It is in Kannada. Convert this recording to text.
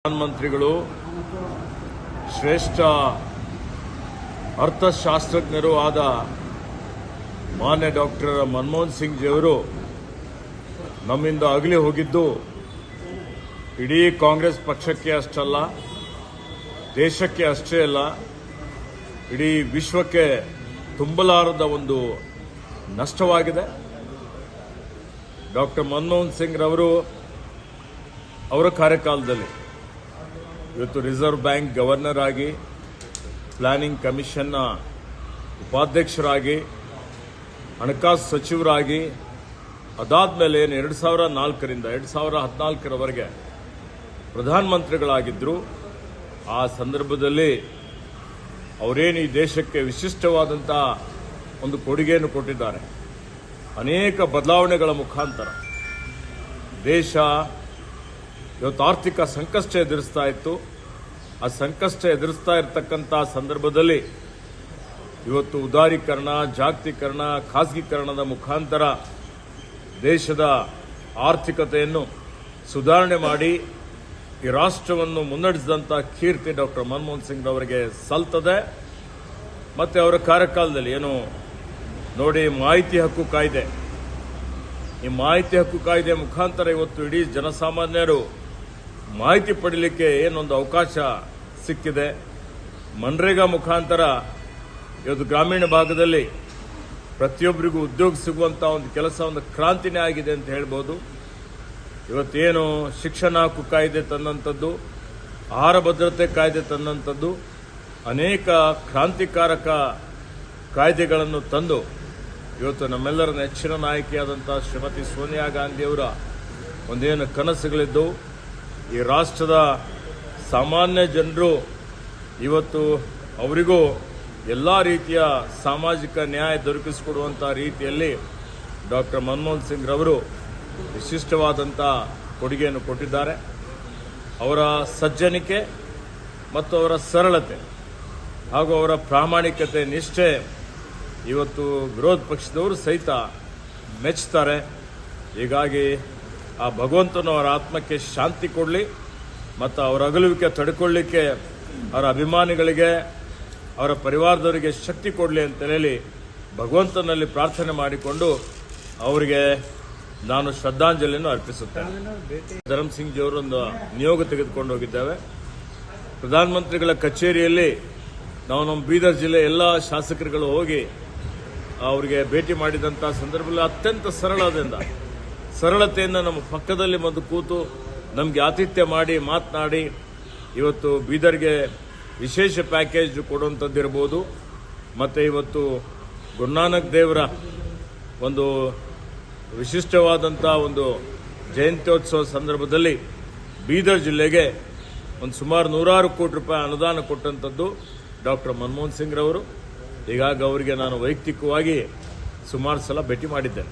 ಪ್ರಧಾನಮಂತ್ರಿಗಳು ಶ್ರೇಷ್ಠ ಅರ್ಥಶಾಸ್ತ್ರಜ್ಞರೂ ಆದ ಮಾನ್ಯ ಡಾಕ್ಟರ್ ಮನಮೋಹನ್ ಸಿಂಗ್ ಜಿಯವರು ನಮ್ಮಿಂದ ಅಗಲಿ ಹೋಗಿದ್ದು ಇಡೀ ಕಾಂಗ್ರೆಸ್ ಪಕ್ಷಕ್ಕೆ ಅಷ್ಟಲ್ಲ, ದೇಶಕ್ಕೆ ಅಷ್ಟೇ ಅಲ್ಲ, ಇಡೀ ವಿಶ್ವಕ್ಕೆ ತುಂಬಲಾರದ ಒಂದು ನಷ್ಟವಾಗಿದೆ. ಡಾಕ್ಟರ್ ಮನಮೋಹನ್ ಸಿಂಗ್ ರವರು ಅವರ ಕಾರ್ಯಕಾಲದಲ್ಲಿ ಇವತ್ತು ರಿಸರ್ವ್ ಬ್ಯಾಂಕ್ ಗವರ್ನರ್ ಆಗಿ, ಪ್ಲಾನಿಂಗ್ ಕಮಿಷನ್ನ ಉಪಾಧ್ಯಕ್ಷರಾಗಿ, ಹಣಕಾಸು ಸಚಿವರಾಗಿ, ಅದಾದ್ಮೇಲೆ 2004ರಿಂದ 2014ರವರೆಗೆ ಪ್ರಧಾನಮಂತ್ರಿಗಳಾಗಿದ್ದರು. ಆ ಸಂದರ್ಭದಲ್ಲಿ ಅವರೇನು ಈ ದೇಶಕ್ಕೆ ವಿಶಿಷ್ಟವಾದಂಥ ಒಂದು ಕೊಡುಗೆಯನ್ನು ಕೊಟ್ಟಿದ್ದಾರೆ. ಅನೇಕ ಬದಲಾವಣೆಗಳ ಮುಖಾಂತರ ದೇಶ ಇವತ್ತು ಆರ್ಥಿಕ ಸಂಕಷ್ಟ ಎದುರಿಸ್ತಾ ಇತ್ತು. ಆ ಸಂಕಷ್ಟ ಎದುರಿಸ್ತಾ ಇರತಕ್ಕಂಥ ಸಂದರ್ಭದಲ್ಲಿ ಇವತ್ತು ಉದಾರೀಕರಣ, ಜಾಗತೀಕರಣ, ಖಾಸಗೀಕರಣದ ಮುಖಾಂತರ ದೇಶದ ಆರ್ಥಿಕತೆಯನ್ನು ಸುಧಾರಣೆ ಮಾಡಿ ಈ ರಾಷ್ಟ್ರವನ್ನು ಮುನ್ನಡೆಸಿದಂಥ ಕೀರ್ತಿ ಡಾಕ್ಟರ್ ಮನಮೋಹನ್ ಸಿಂಗ್ ಅವರಿಗೆ ಸಲ್ತದೆ. ಮತ್ತೆ ಅವರ ಕಾರ್ಯಕಾಲದಲ್ಲಿ ಏನು ನೋಡಿ, ಮಾಹಿತಿ ಹಕ್ಕು ಕಾಯ್ದೆ, ಈ ಮಾಹಿತಿ ಹಕ್ಕು ಕಾಯ್ದೆ ಮುಖಾಂತರ ಇವತ್ತು ಇಡೀ ಜನಸಾಮಾನ್ಯರು ಮಾಹಿತಿ ಪಡೀಲಿಕ್ಕೆ ಏನೊಂದು ಅವಕಾಶ ಸಿಕ್ಕಿದೆ. ಮನ್ರೇಗಾ ಮುಖಾಂತರ ಇವತ್ತು ಗ್ರಾಮೀಣ ಭಾಗದಲ್ಲಿ ಪ್ರತಿಯೊಬ್ಬರಿಗೂ ಉದ್ಯೋಗ ಸಿಗುವಂಥ ಒಂದು ಕೆಲಸ, ಒಂದು ಕ್ರಾಂತಿನೇ ಆಗಿದೆ ಅಂತ ಹೇಳ್ಬೋದು. ಇವತ್ತೇನು ಶಿಕ್ಷಣ ಹಕ್ಕು ಕಾಯ್ದೆ ತಂದಂಥದ್ದು, ಆಹಾರ ಭದ್ರತೆ ಕಾಯ್ದೆ ತಂದಂಥದ್ದು, ಅನೇಕ ಕ್ರಾಂತಿಕಾರಕ ಕಾಯ್ದೆಗಳನ್ನು ತಂದು ಇವತ್ತು ನಮ್ಮೆಲ್ಲರ ನೆಚ್ಚಿನ ನಾಯಕಿಯಾದಂಥ ಶ್ರೀಮತಿ ಸೋನಿಯಾ ಗಾಂಧಿಯವರ ಒಂದೇನು ಕನಸುಗಳಿದ್ದವು, ಈ ರಾಷ್ಟ್ರದ ಸಾಮಾನ್ಯ ಜನರು ಇವತ್ತು ಅವರಿಗೂ ಎಲ್ಲ ರೀತಿಯ ಸಾಮಾಜಿಕ ನ್ಯಾಯ ದೊರಕಿಸಿಕೊಡುವಂಥ ರೀತಿಯಲ್ಲಿ ಡಾಕ್ಟರ್ ಮನಮೋಹನ್ ಸಿಂಗ್ ರವರು ವಿಶಿಷ್ಟವಾದಂಥ ಕೊಡುಗೆಯನ್ನು ಕೊಟ್ಟಿದ್ದಾರೆ. ಅವರ ಸಜ್ಜನಿಕೆ ಮತ್ತು ಅವರ ಸರಳತೆ ಹಾಗೂ ಅವರ ಪ್ರಾಮಾಣಿಕತೆ, ನಿಷ್ಠೆ ಇವತ್ತು ವಿರೋಧ ಪಕ್ಷದವರು ಸಹಿತ ಮೆಚ್ಚುತ್ತಾರೆ. ಹೀಗಾಗಿ ಆ ಭಗವಂತನು ಅವರ ಆತ್ಮಕ್ಕೆ ಶಾಂತಿ ಕೊಡಲಿ ಮತ್ತು ಅವರ ಅಗಲುವಿಕೆ ತಡೆಕೊಳ್ಳಿಕ್ಕೆ ಅವರ ಅಭಿಮಾನಿಗಳಿಗೆ, ಅವರ ಪರಿವಾರದವರಿಗೆ ಶಕ್ತಿ ಕೊಡಲಿ ಅಂತ ಹೇಳಿ ಭಗವಂತನಲ್ಲಿ ಪ್ರಾರ್ಥನೆ ಮಾಡಿಕೊಂಡು ಅವರಿಗೆ ನಾನು ಶ್ರದ್ಧಾಂಜಲಿಯನ್ನು ಅರ್ಪಿಸುತ್ತೇನೆ. ಧರಮ್ ಸಿಂಗ್ ಜಿ ಅವರೊಂದು ನಿಯೋಗ ತೆಗೆದುಕೊಂಡು ಹೋಗಿದ್ದೇವೆ. ಪ್ರಧಾನಮಂತ್ರಿಗಳ ಕಚೇರಿಯಲ್ಲಿ ನಾವು ನಮ್ಮ ಬೀದರ್ ಜಿಲ್ಲೆ ಎಲ್ಲ ಶಾಸಕರುಗಳು ಹೋಗಿ ಅವರಿಗೆ ಭೇಟಿ ಮಾಡಿದಂಥ ಸಂದರ್ಭದಲ್ಲಿ ಅತ್ಯಂತ ಸರಳತೆಯಿಂದ ನಮ್ಮ ಪಕ್ಕದಲ್ಲಿ ಬಂದು ಕೂತು ನಮಗೆ ಆತಿಥ್ಯ ಮಾಡಿ ಮಾತನಾಡಿ ಇವತ್ತು ಬೀದರ್ಗೆ ವಿಶೇಷ ಪ್ಯಾಕೇಜ್ ಕೊಡುವಂಥದ್ದಿರ್ಬೋದು, ಮತ್ತು ಇವತ್ತು ಗುರುನಾನಕ್ ದೇವರ ಒಂದು ವಿಶಿಷ್ಟವಾದಂಥ ಒಂದು ಜಯಂತ್ಯೋತ್ಸವ ಸಂದರ್ಭದಲ್ಲಿ ಬೀದರ್ ಜಿಲ್ಲೆಗೆ ಒಂದು ಸುಮಾರು 100 ಕೋಟಿ ರೂಪಾಯಿ ಅನುದಾನ ಕೊಟ್ಟಂಥದ್ದು ಡಾಕ್ಟರ್ ಮನಮೋಹನ್ ಸಿಂಗ್ ರವರು. ಹೀಗಾಗಿ ಅವರಿಗೆ ನಾನು ವೈಯಕ್ತಿಕವಾಗಿ ಸುಮಾರು ಸಲ ಭೇಟಿ ಮಾಡಿದ್ದೇನೆ.